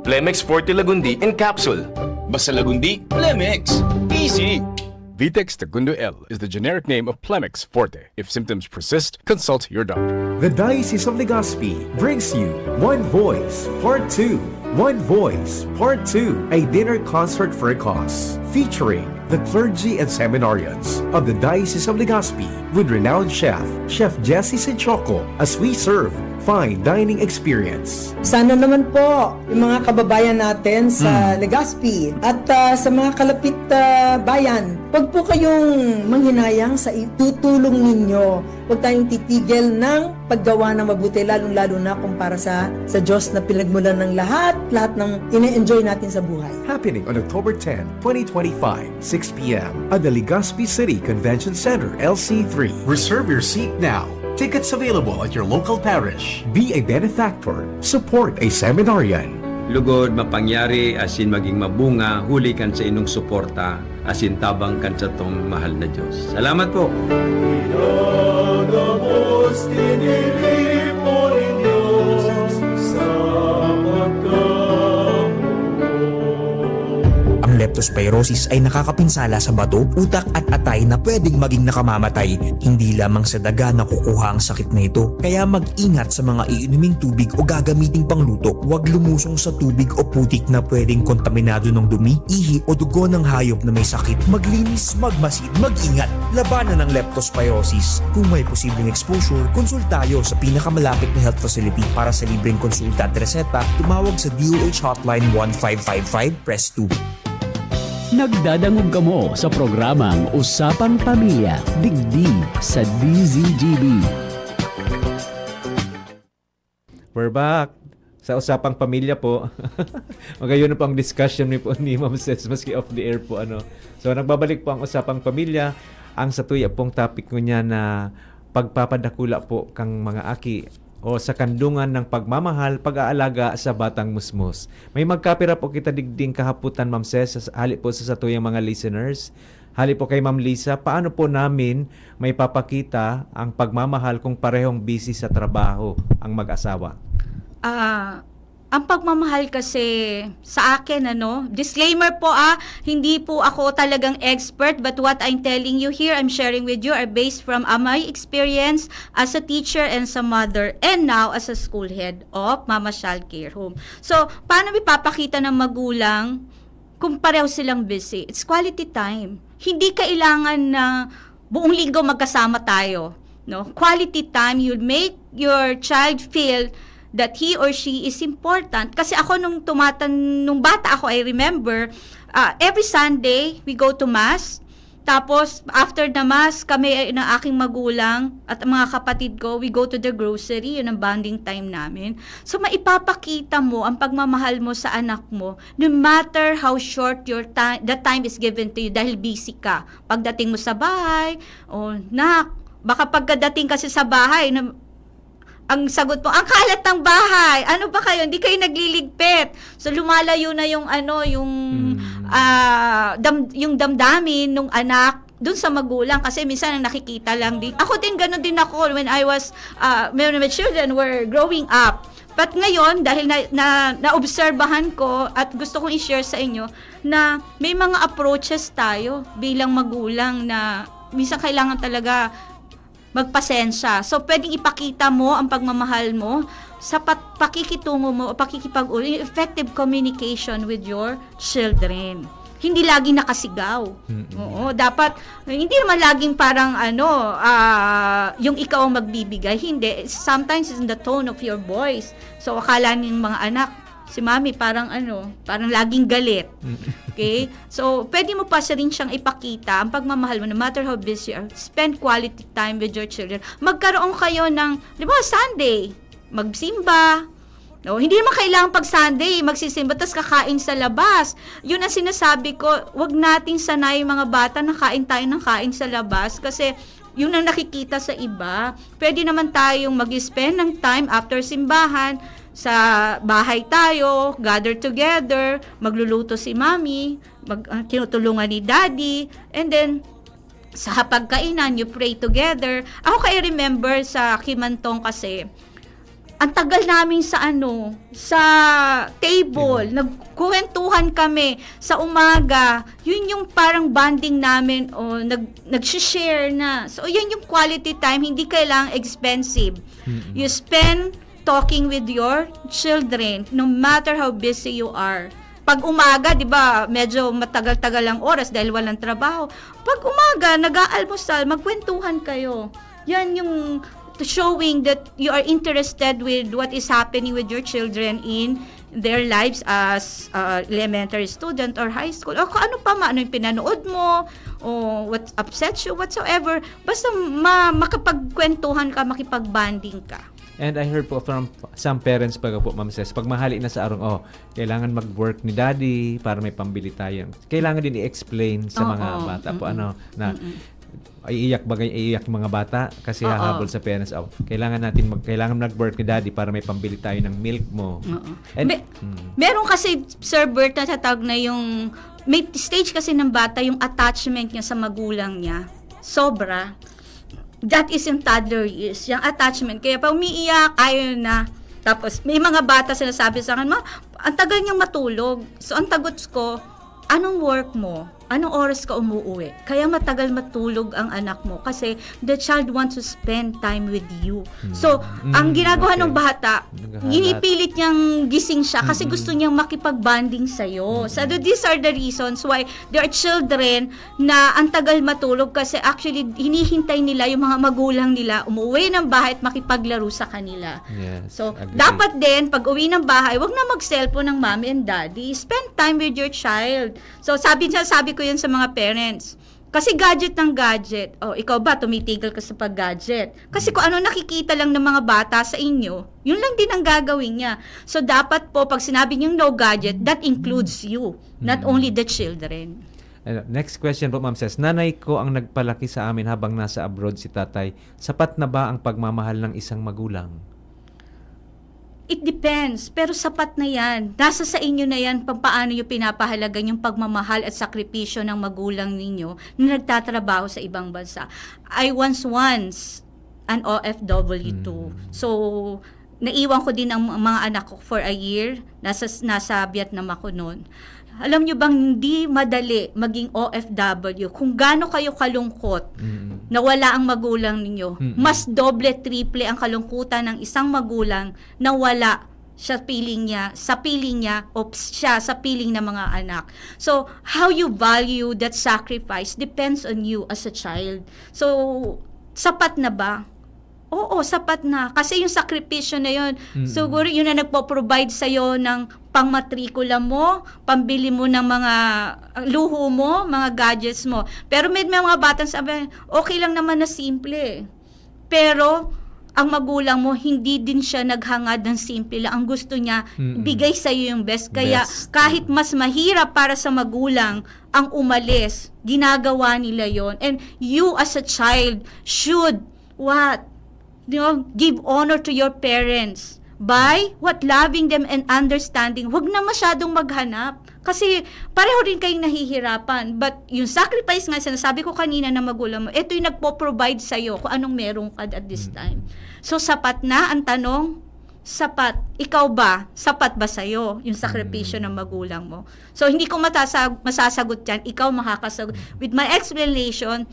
S8: Plemex Forte Lagundi and Capsule. Basta lagundi, Plemex. Easy!
S9: Vitex Segundo L is the generic name of Plemex Forte. If symptoms persist, consult your doctor.
S4: The Diocese of Legazpi brings you One Voice Part 2. One Voice Part 2, a dinner concert for a cause, featuring the clergy and seminarians of the Diocese of Legazpi with renowned chef, Chef Jesse Senchoco, as we serve fine dining experience.
S10: Sana naman po yung mga kababayan natin sa Legazpi at sa mga kalapit bayan, wag po kayong manghinayang sa itutulong ninyo. Huwag tayong titigil ng paggawa ng mabuti, lalong-lalo na kumpara sa Diyos na pinagmulan ng lahat ng ine-enjoy natin sa buhay.
S4: Happening on October 10, 2025, 6 p.m. at the Legazpi City Convention Center, LC3. Reserve your seat now. Tickets available at your local parish. Be a benefactor. Support a seminarian.
S11: Lugod mapangyari asin maging mabunga, huli kan sa inong suporta, asin tabang kan sa tong mahal na Diyos. Salamat po!
S5: Ang leptospirosis ay nakakapinsala sa bato, utak at atay na pwedeng maging nakamamatay. Hindi lamang sa daga nakukuha ang sakit na ito. Kaya mag-ingat sa mga iinuming tubig o gagamiting pangluto. Huwag lumusong sa tubig o putik na pwedeng kontaminado ng dumi, ihi o dugo ng hayop na may sakit. Maglinis, magmasid, mag-ingat. Labanan ng leptospirosis. Kung may posibleng exposure, konsultayo sa pinakamalapit na health facility para sa libreng konsulta at reseta. Tumawag sa DOH Hotline 1555, press 2.
S12: Nagdadangog kamo sa programang Usapang Pamilya, digdi sa DZGB.
S2: We're back sa Usapang Pamilya po. Magayon na po ang discussion ni Ma'am Sets, maski off the air po. So nagbabalik po ang Usapang Pamilya. Ang satuya pong topic ko niya na pagpapadakula po kang mga aki o sa kandungan ng pagmamahal, pag-aalaga sa batang musmus. May magkapira po kita digding kahaputan, Ma'am Ses, hali po sa satuyang mga listeners. Hali po kay Ma'am Lisa, paano po namin may papakita ang pagmamahal kung parehong busy sa trabaho ang mag-asawa?
S3: Ang pagmamahal kasi sa akin, disclaimer po hindi po ako talagang expert, but what I'm telling you here, I'm sharing with you are based from my experience as a teacher and sa mother and now as a school head of Mama Child Care Home. So, paano ipapakita ng magulang kung pareho silang busy? It's quality time. Hindi kailangan na buong linggo magkasama tayo. No? Quality time, you'll make your child feel that he or she is important. Kasi ako nung bata ako, I remember, every Sunday, we go to Mass. Tapos, after the Mass, kami ng aking magulang at mga kapatid ko, we go to the grocery. Yun ang bonding time namin. So, maipapakita mo ang pagmamahal mo sa anak mo no matter how short the time is given to you dahil busy ka. Pagdating mo sa bahay, baka pagdating kasi sa bahay, ang sagot mo, ang kalat ng bahay. Ano ba kayo? Hindi kayo nagliligpit. So lumalayo na yung yung damdamin ng anak dun sa magulang kasi minsan ang nakikita lang din. Ako din ganun din ako when I was when my children were growing up. But ngayon dahil naobserbahan ko at gusto kong i-share sa inyo na may mga approaches tayo bilang magulang na minsan kailangan talaga magpasensya. So, pwedeng ipakita mo ang pagmamahal mo sa pakikitungo mo o pakikipag-uli, effective communication with your children. Hindi lagi nakasigaw. Oo, dapat, hindi naman laging parang yung ikaw ang magbibigay. Hindi. Sometimes it's in the tone of your voice. So, akala ng mga anak, si mami parang parang laging galit. Okay? So, pwede mo pa rin siyang ipakita ang pagmamahal mo no matter how busy you are. Spend quality time with your children. Magkaroon kayo ng, Sunday, magsimba. No, hindi naman kailangan pag Sunday magsisimba tapos kakain sa labas. Yun ang sinasabi ko, wag nating sanay mga bata na kain tayo ng kain sa labas kasi yun ang nakikita sa iba. Pwede naman tayong mag-spend ng time after simbahan sa bahay tayo, gather together, magluluto si mami, tinutulungan ni daddy, and then sa pagkainan, you pray together. Ako kaya remember sa Kimantong kasi, ang tagal namin sa table, nagkuwentuhan kami sa umaga, yun yung parang bonding namin o nag-share na. So, yan yung quality time, hindi kailangang expensive. You spend talking with your children no matter how busy you are. Pag umaga, 'di ba, medyo matagal-tagal ang oras dahil walang trabaho. Pag umaga, nag-aalmusal, magkwentuhan kayo. Yan yung showing that you are interested with what is happening with your children in their lives as elementary student or high school. O kung ano pa ano yung pinanood mo, o what upsets you, whatsoever. Basta makapagkwentuhan ka, makipag-bonding ka.
S2: And I heard po from some parents pag Ma'am Ces, pag mahali na sa arong, kailangan mag-work ni daddy para may pambili tayo. Kailangan din i-explain sa mga bata po iiyak yung mga bata kasi hahabol sa parents. Kailangan mag-work ni daddy para may pambili tayo ng milk mo. And,
S3: meron kasi, Sir Bert, na tatawag na yung, may stage kasi ng bata, yung attachment niya sa magulang niya. Sobra. That is yung toddler years, yung attachment. Kaya pa umiiyak, ayaw na. Tapos, may mga bata sinasabi sa akin, ang tagal niyang matulog. So, ang tagot ko, anong work mo? Anong oras ka umuwi? Kaya matagal matulog ang anak mo kasi the child wants to spend time with you. So, ang ginagawa ng bata, ginipilit niyang gising siya kasi gusto niyang makipag-bonding sa'yo. So, these are the reasons why there are children na ang tagal matulog kasi actually hinihintay nila yung mga magulang nila umuwi ng bahay at makipaglaro sa kanila.
S2: Yes,
S3: so,
S2: agree.
S3: dapat din, pag uwi ng bahay, wag na mag-cellphone ng mommy and daddy. Spend time with your child. So, sabi ko yun sa mga parents. Kasi gadget ng gadget. Ikaw ba, tumitigil ka sa pag-gadget? Kasi kung ano nakikita lang ng mga bata sa inyo, yun lang din ang gagawin niya. So, dapat po, pag sinabi niyong no gadget, that includes you, not only the children.
S2: Next question po, Ma'am Ces. Nanay ko ang nagpalaki sa amin habang nasa abroad si tatay. Sapat na ba ang pagmamahal ng isang magulang?
S3: It depends, pero sapat na yan. Nasa sa inyo na yan paano nyo pinapahalagan yung pagmamahal at sakripisyo ng magulang ninyo na nagtatrabaho sa ibang bansa. I once an OFW too. So, naiwan ko din ang mga anak ko for a year. Nasa Vietnam ako noon. Alam nyo bang hindi madali maging OFW kung gaano kayo kalungkot na wala ang magulang ninyo. Mas doble, triple ang kalungkutan ng isang magulang na wala sa piling niya o siya sa piling ng mga anak. So, how you value that sacrifice depends on you as a child. So, sapat na ba? Oo, sapat na. Kasi yung sakripisyo na yun, siguro yun na nagpo-provide sa'yo ng pangmatrikula mo, pambili mo ng mga luho mo, mga gadgets mo. Pero may mga batang sabi, okay lang naman na simple. Pero, ang magulang mo, hindi din siya naghangad ng simple lang. Ang gusto niya, bigay sa'yo yung best. Kaya, kahit mas mahirap para sa magulang ang umalis, ginagawa nila yon. And you as a child should, give honor to your parents by loving them and understanding. Huwag na masyadong maghanap. Kasi pareho rin kayong nahihirapan. But yung sacrifice nga, sinasabi ko kanina na magulang mo, ito yung nagpo-provide sa'yo kung anong meron ka at this time. So sapat na ang tanong, sapat. Ikaw ba? Sapat ba sa'yo yung sakripisyo ng magulang mo? So hindi ko masasagot yan. Ikaw makakasagot. With my explanation,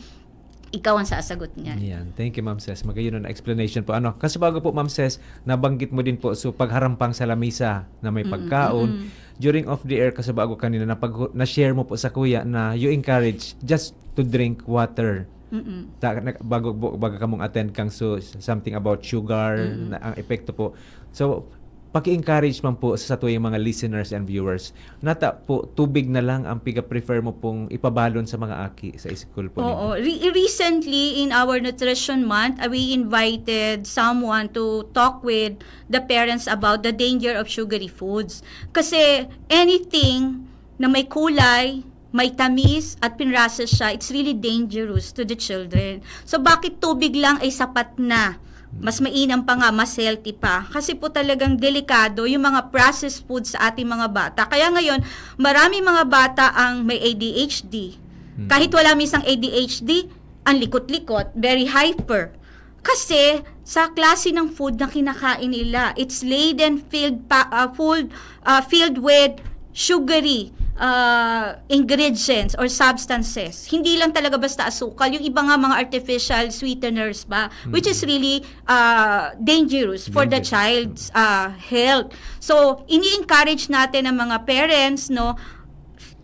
S3: ikaw ang sasagot niyan.
S2: Yan. Thank you, Ma'am Ces. Magayon na explanation po. Kasi bago po, Ma'am Ces, nabanggit mo din po, so pagharampang sa lamisa na may pagkaon, during off the air, kasi bago kanina, na-share mo po sa kuya na you encourage just to drink water. Bago ka mong attend kang something about sugar, na ang epekto po. So, paki-encourage man po sa tuyong mga listeners and viewers. Nata po, tubig na lang ang piga-prefer mo pong ipabalon sa mga aki sa school po.
S3: Oo. Recently, in our Nutrition Month, we invited someone to talk with the parents about the danger of sugary foods. Kasi anything na may kulay, may tamis at pinrasa siya, it's really dangerous to the children. So bakit tubig lang ay sapat na? Mas mainam pa nga, mas healthy pa. Kasi po talagang delikado yung mga processed foods sa ating mga bata. Kaya ngayon, marami mga bata ang may ADHD. Kahit wala misang ADHD, ang likot-likot, very hyper. Kasi sa klase ng food na kinakain nila, it's laden filled with sugary ingredients or substances. Hindi lang talaga basta asukal. Yung iba nga mga artificial sweeteners ba, which is really dangerous for the child's health. So, ini-encourage natin ang mga parents, no,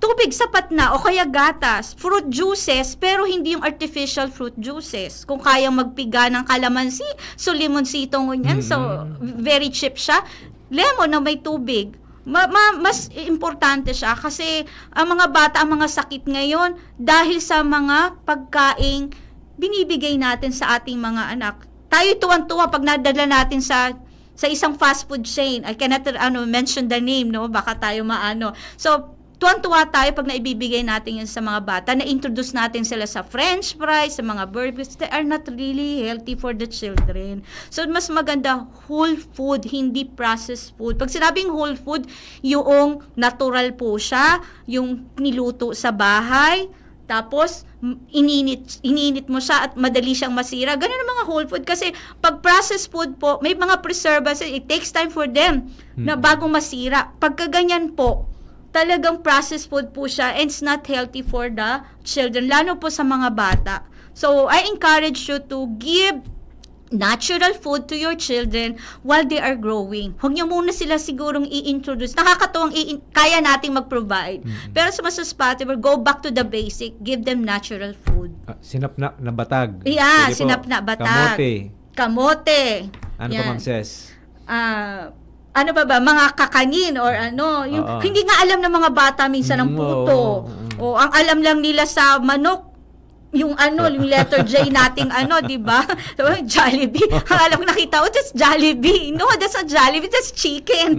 S3: tubig sapat na o kaya gatas, fruit juices, pero hindi yung artificial fruit juices. Kung kayang magpiga ng kalamansi, so limonsito ngunyan, so very cheap siya. Lemon na may tubig. Mas importante siya kasi ang mga bata, ang mga sakit ngayon dahil sa mga pagkaing binibigay natin sa ating mga anak. Tayo tuwan-tuwa pag nadala natin sa isang fast food chain. I cannot mention the name, no? Baka tayo maano. So, tuwan-tuwa tayo pag naibibigay natin yan sa mga bata. Na-introduce natin sila sa french fries, sa mga burgers. They are not really healthy for the children. So, mas maganda whole food, hindi processed food. Pag sinabing whole food, yung natural po siya, yung niluto sa bahay, tapos ininit mo siya at madali siyang masira. Ganun ang mga whole food. Kasi pag processed food po, may mga preservatives. It takes time for them na bagong masira. Pagka ganyan po, talagang processed food po siya and it's not healthy for the children, lalo po sa mga bata. So, I encourage you to give natural food to your children while they are growing. Huwag niyo muna sila sigurong i-introduce. Nakakatuwang kaya nating mag-provide. Pero sa mas possible, go back to the basic. Give them natural food.
S2: Sinapna na batag.
S3: Yeah,
S2: Pwede po.
S3: sinapna batag. Kamote.
S2: Ano
S3: Yan.
S2: pa, Ma'am Ces?
S3: Ano ba, mga kakanin or ano, yung hindi nga alam ng mga bata minsan ng puto. O ang alam lang nila sa manok, yung yung letter J nating di ba? Jollibee. Ang alam ko nakita, that's Jollibee. No, that's not Jollibee, that's chicken.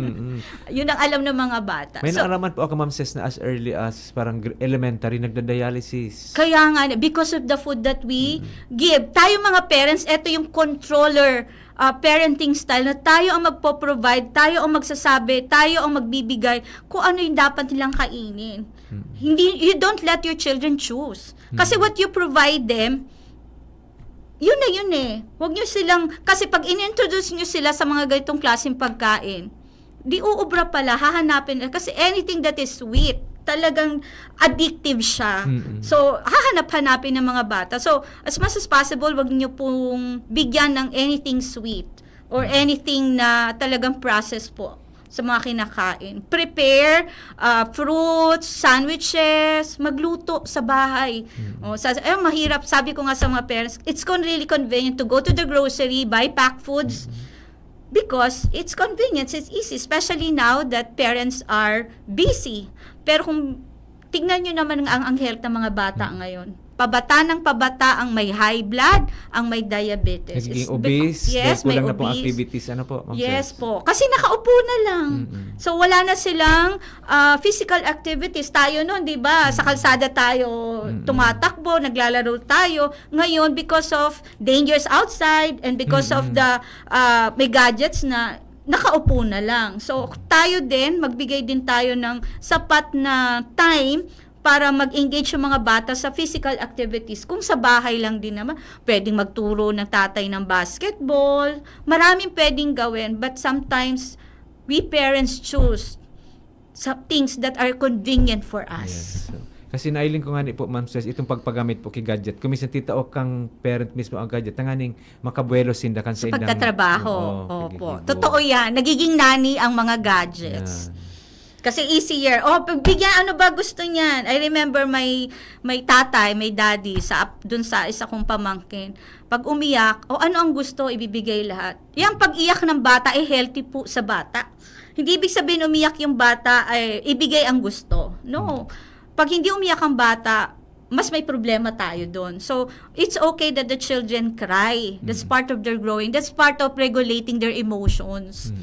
S3: Yun ang alam ng mga bata.
S2: May naaraman po ako, Ma'am Ces, na as early as parang elementary, nagda-dialysis.
S3: Kaya nga, because of the food that we give. Tayo mga parents, eto yung controller parenting style na tayo ang magpo-provide, tayo ang magsasabi, tayo ang magbibigay kung ano yung dapat nilang kainin. You don't let your children choose. Kasi what you provide them, yun eh. Huwag nyo silang, kasi pag in-introduce nyo sila sa mga ganitong klaseng pagkain, di uubra pala, hahanapin. Kasi anything that is sweet, talagang addictive siya. So, hahanap-hanapin ng mga bata. So, as much as possible, wag niyo pong bigyan ng anything sweet or anything na talagang processed po. sa mga kinakain. Prepare fruits, sandwiches, magluto sa bahay. Mahirap, sabi ko nga sa mga parents, it's really convenient to go to the grocery, buy packed foods, because it's convenient, it's easy, especially now that parents are busy. Pero kung tignan nyo naman ang health ng mga bata ngayon, pabata ng pabata ang may high blood, ang may diabetes.
S2: Nagiging obese,
S3: yes, may
S2: kulang na po
S3: obese.
S2: activities. Ano po, Ma'am
S3: Yes
S2: Ces?
S3: po. Kasi nakaupo na lang. So, wala na silang physical activities. Tayo noon, di ba? Sa kalsada tayo tumatakbo, naglalaro tayo. Ngayon, because of dangers outside and because of the may gadgets na nakaupo na lang. So, tayo din, magbigay din tayo ng sapat na time para mag-engage yung mga bata sa physical activities. Kung sa bahay lang din naman, pwedeng magturo ng tatay ng basketball. Maraming pwedeng gawin. But sometimes, we parents choose some things that are convenient for us.
S2: Yes. So, kasi nailing ko nga ni po, Ma'am Ces, itong pagpagamit po kay gadget. Kung minsan tita o kang parent mismo ang gadget, tanganing makabuelo sindakan
S3: Sa
S2: sa indang...
S3: pagtatrabaho. Opo. Totoo yan. Nagiging nani ang mga gadgets. Kasi easier. Pagbigyan, ano ba gusto niyan? I remember may tatay, may daddy dun sa isa kong pamangkin. Pag umiyak, ano ang gusto, ibibigay lahat. Yung pag-iyak ng bata ay healthy po sa bata. Hindi ibig sabihin umiyak yung bata ay ibigay ang gusto. No. Pag hindi umiyak ang bata, mas may problema tayo doon. So, it's okay that the children cry. That's part of their growing. That's part of regulating their emotions.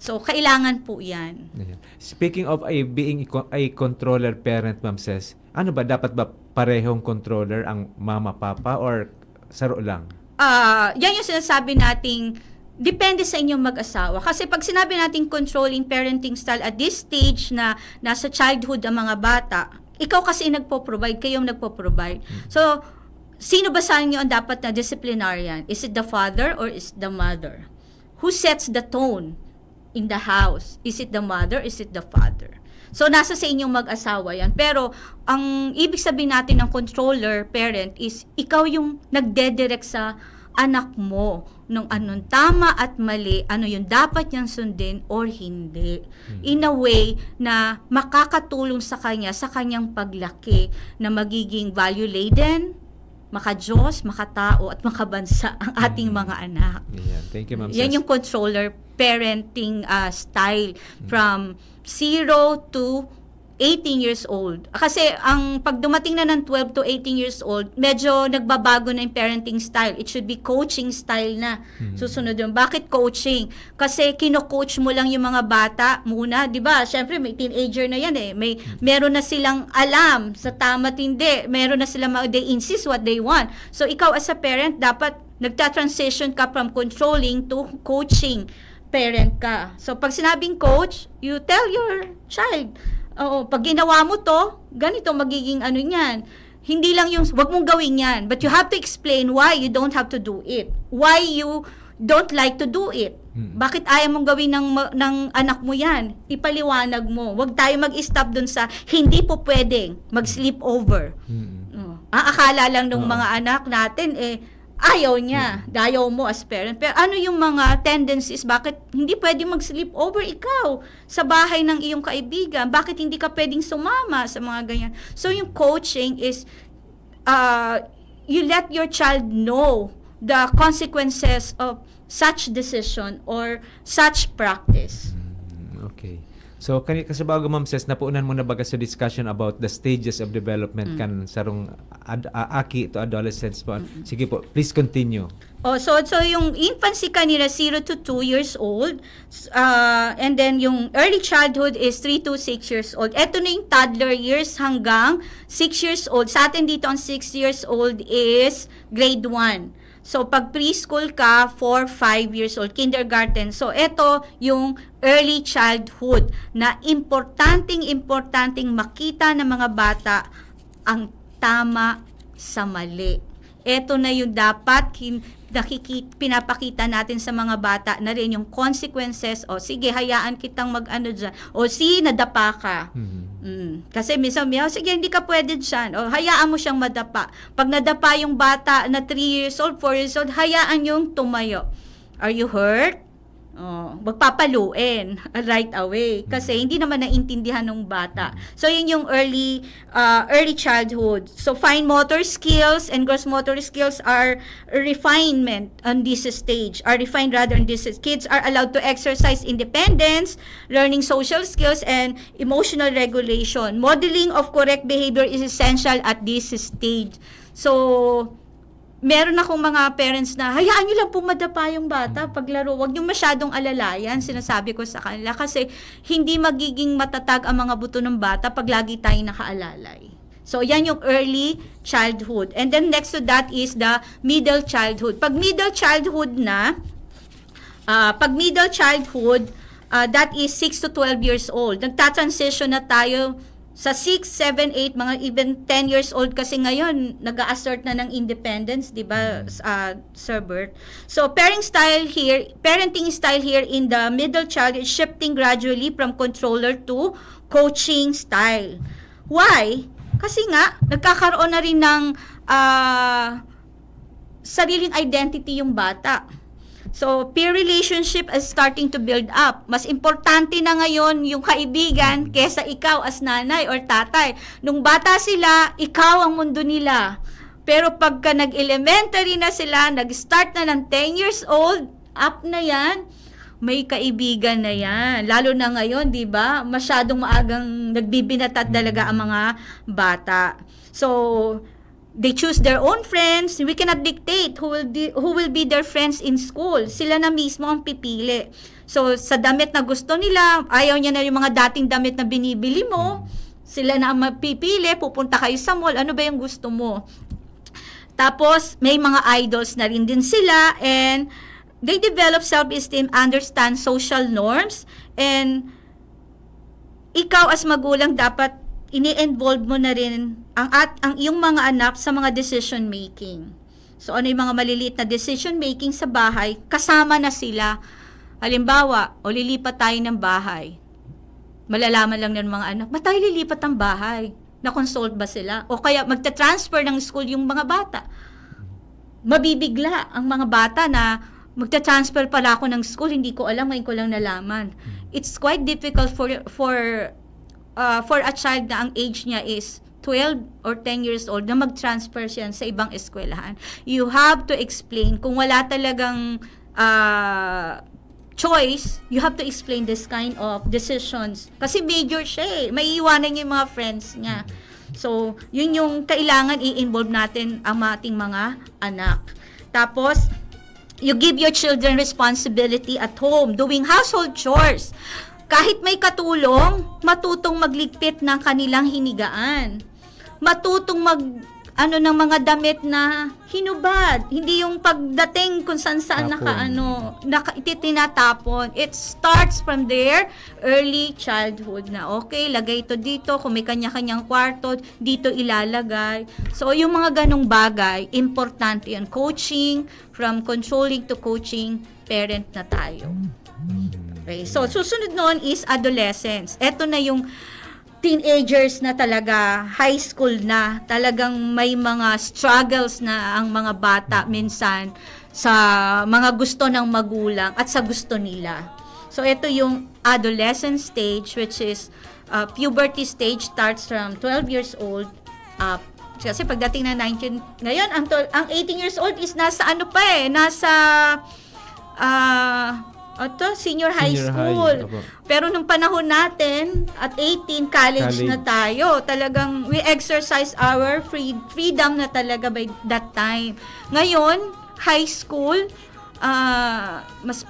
S3: So, kailangan po yan.
S2: Speaking of being a controller parent, Ma'am Ces, ano ba, dapat ba parehong controller ang mama, papa, or saro lang?
S3: Yan yung sinasabi nating depende sa inyong mag-asawa. Kasi pag sinabi nating controlling parenting style at this stage na nasa childhood ang mga bata, ikaw kasi nagpo-provide, kayong nagpo-provide. So, sino ba sa inyo ang dapat na disciplinarian? Is it the father or is it the mother? Who sets the tone in the house? Is it the mother? Is it the father? So, nasa sa inyong mag-asawa yan. Pero, ang ibig sabihin natin ng controller, parent, is ikaw yung nagdedirect sa anak mo nung anong tama at mali, ano yung dapat niyang sundin or hindi. In a way na makakatulong sa kanya, sa kanyang paglaki, na magiging value-laden, maka-Diyos, makatao, at makabansa ang ating mga anak.
S2: Yeah. Thank you, Ma'am Ces.
S3: Yan yung controller parenting style from 0 to 18 years old. Kasi ang pag dumating na ng 12 to 18 years old, medyo nagbabago na yung parenting style. It should be coaching style na. Susunod yun. Bakit coaching? Kasi kino-coach mo lang yung mga bata muna, 'di ba? Syempre may teenager na yan eh. Meron na silang alam sa tama at hindi. Meron na silang they insist what they want. So ikaw as a parent dapat nagta-transition ka from controlling to coaching parent ka. So pag sinabing coach, you tell your child, pag ginawa mo to, ganito magiging ano niyan. Hindi lang yung, wag mong gawin yan. But you have to explain why you don't have to do it. Why you don't like to do it. Bakit ayaw mong gawin ng anak mo yan? Ipaliwanag mo. Wag tayo mag-stop dun sa, hindi po pwedeng mag-sleep over. Akala lang ng mga anak natin, ayaw niya, ayaw mo as parent. Pero ano yung mga tendencies, bakit hindi pwedeng mag-sleep over ikaw sa bahay ng iyong kaibigan? Bakit hindi ka pwedeng sumama sa mga ganyan? So yung coaching is, you let your child know the consequences of such decision or such practice.
S2: Okay. So, kasi bago, Ma'am Ces, napuunan mo na baga sa discussion about the stages of development kan sarong aki to adolescence po. Sige po, please continue.
S3: So yung infancy kanina 0 to 2 years old, and then yung early childhood is 3 to 6 years old. Ito na yung toddler years hanggang 6 years old. Sa atin dito ang 6 years old is grade 1. So, pag preschool ka, 4-5 years old, kindergarten. So, ito yung early childhood na importanteng makita ng mga bata ang tama sa mali. Ito na yung dapat pinapakita natin sa mga bata na rin yung consequences. O sige, hayaan kitang mag-ano dyan. O nadapa ka. Kasi minsan, sige, hindi ka pwede dyan. O hayaan mo siyang madapa. Pag nadapa yung bata na 3 years old, 4 years old, hayaan yung tumayo. Are you hurt? magpapaluin right away kasi hindi naman naintindihan ng bata. So yun yung early childhood. So fine motor skills and gross motor skills are refined on this stage. Kids are allowed to exercise independence, learning social skills and emotional regulation. Modeling of correct behavior is essential at this stage. So meron akong mga parents na, hayaan nyo lang pong madapa yung bata paglaro. Huwag nyo masyadong alalayan, sinasabi ko sa kanila. Kasi hindi magiging matatag ang mga buto ng bata pag lagi tayong nakaalalay. So, yan yung early childhood. And then next to that is the middle childhood. Pag middle childhood, that is 6 to 12 years old. Nagta-transition na tayo sa 6, 7, 8, mga even 10 years old kasi ngayon, nag-a-assert na ng independence, di ba, Sir Bert? So, parenting style here in the middle child is shifting gradually from controller to coaching style. Why? Kasi nga, nagkakaroon na rin ng sariling identity yung bata. So, peer relationship is starting to build up. Mas importante na ngayon yung kaibigan kesa ikaw as nanay or tatay. Nung bata sila, ikaw ang mundo nila. Pero pagka nag-elementary na sila, nag-start na ng 10 years old, up na yan, may kaibigan na yan. Lalo na ngayon, di ba? Masyadong maagang nagbibinatat talaga ang mga bata. So, they choose their own friends. We cannot dictate who will be their friends in school. Sila na mismo ang pipili. So, sa damit na gusto nila, ayaw niya na yung mga dating damit na binibili mo. Sila na ang mapipili. Pupunta kayo sa mall. Ano ba yung gusto mo? Tapos, may mga idols na rin din sila. And they develop self-esteem, understand social norms. And ikaw as magulang dapat ini-involve mo na rin ang iyong mga anak sa mga decision making. So ano yung mga maliliit na decision making sa bahay, kasama na sila. Halimbawa, o lilipat tayo ng bahay. Malalaman lang ng mga anak, ba't tayo lilipat ng bahay? Na-consult ba sila? O kaya magta-transfer ng school yung mga bata. Mabibigla ang mga bata na magta-transfer pala ako ng school, hindi ko alam, ngayon ko lang nalaman. It's quite difficult for a child na ang age niya is 12 or 10 years old na mag-transfer siya sa ibang eskwelahan. You have to explain. Kung wala talagang choice, you have to explain this kind of decisions. Kasi major siya eh. May iwanan niya yung mga friends niya. So, yun yung kailangan i-involve natin ang ating mga anak. Tapos, you give your children responsibility at home, doing household chores. Kahit may katulong, matutong magligpit ng kanilang hinigaan. Matutong ng mga damit na hinubad. Hindi yung pagdating kung saan tinatapon. It starts from their early childhood na, okay, lagay ito dito. Kung may kanya-kanyang kwarto, dito ilalagay. So, yung mga ganong bagay, importante yan. Coaching, from controlling to coaching, parent na tayo. Okay. So, susunod noon is adolescence. Ito na yung teenagers na talaga, high school na, talagang may mga struggles na ang mga bata minsan sa mga gusto ng magulang at sa gusto nila. So, ito yung adolescent stage, which is puberty stage, starts from 12 years old up. Kasi pagdating na 19, ngayon, ang 18 years old is nasa senior high school. Pero nung panahon natin, at 18, college na tayo. Talagang we exercise our freedom na talaga by that time. Ngayon, high school, mas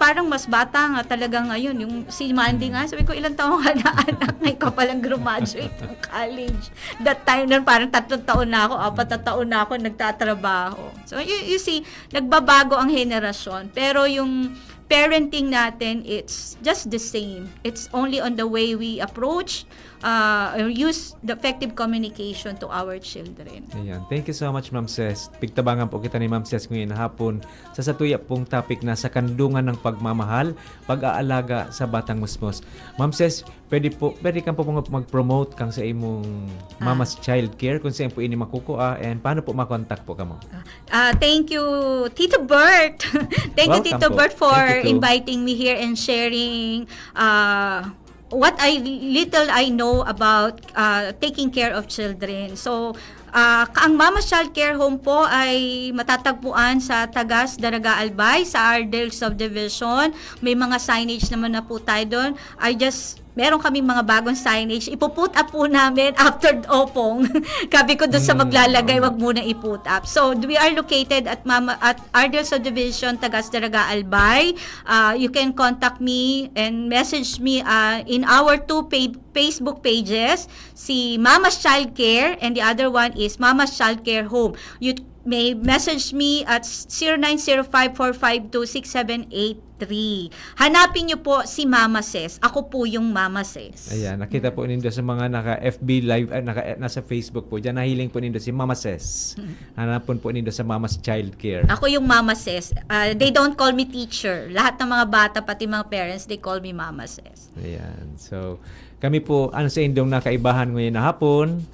S3: bata nga talaga ngayon. Yung si Mandy nga, sabi ko, ilang taong ka na anak, ngayon ka palang graduate ng college. That time nun, parang 3 taon na ako, 4 na taon na ako nagtatrabaho. So, you see, nagbabago ang henerasyon. Pero yung parenting natin, it's just the same. It's only on the way we approach use the effective communication to our children.
S2: Ayan. Thank you so much, Ma'am Ces. Pigtabangan po kita ni Ma'am Ces ngayon hapon sa satuya pong topic na sa kandungan ng pagmamahal, pag-aalaga sa batang musmos. Ma'am Ces, pwede kang po mag-promote kang sa imong Mama's Child Care kung saan po ini makukuha and paano po makontak po kamo.
S3: Thank you, Tito Bert. Thank you,
S2: Welcome
S3: Tito
S2: po.
S3: Bert, for
S2: Thank you too.
S3: inviting me here and sharing what little I know about taking care of children. So, ang Mama's Child Care Home po ay matatagpuan sa Tagas, Daraga, Albay, sa Ardel Subdivision. May mga signage naman na po tayo doon. Meron kaming mga bagong signage. Ipuput up po namin after Opong. Kabi ko doon sa maglalagay, wag muna iput up. So, we are located at Ardel Subdivision, Tagas, Daraga, Albay. You can contact me and message me in our two Facebook pages, si Mama's Child Care and the other one is Mama's Child Care Home. You may message me at 0905-452-6783. Hanapin niyo po si Mama Ces. Ako po yung Mama Ces.
S2: Ayan, nakita po nindo sa mga naka-FB live, nasa Facebook po. Diyan nahiling po nindo si Mama Ces. Hanapon po nindo sa Mama's Child Care.
S3: Ako yung Mama Ces. They don't call me teacher. Lahat ng mga bata, pati mga parents, they call me Mama Ces.
S2: Ayan. So, kami po, sa indong nakaibahan ngayon na hapon,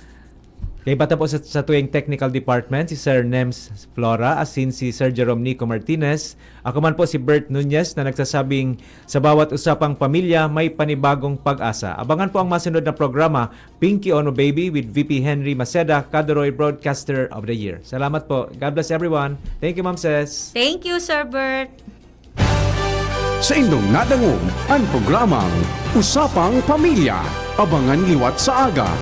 S2: kay bata po sa tuwing technical department, si Sir Nems Flora, asin si Sir Jerome Nico Martinez. Ako man po si Bert Nunez na nagsasabing sa bawat usapang pamilya may panibagong pag-asa. Abangan po ang masunod na programa, Pinky Ono Baby with VP Henry Maceda, Kadoroy Broadcaster of the Year. Salamat po. God bless everyone. Thank you, Ma'am Ces.
S3: Thank you, Sir Bert.
S1: Sa indong nadangog ang programang Usapang Pamilya. Abangan liwat sa aga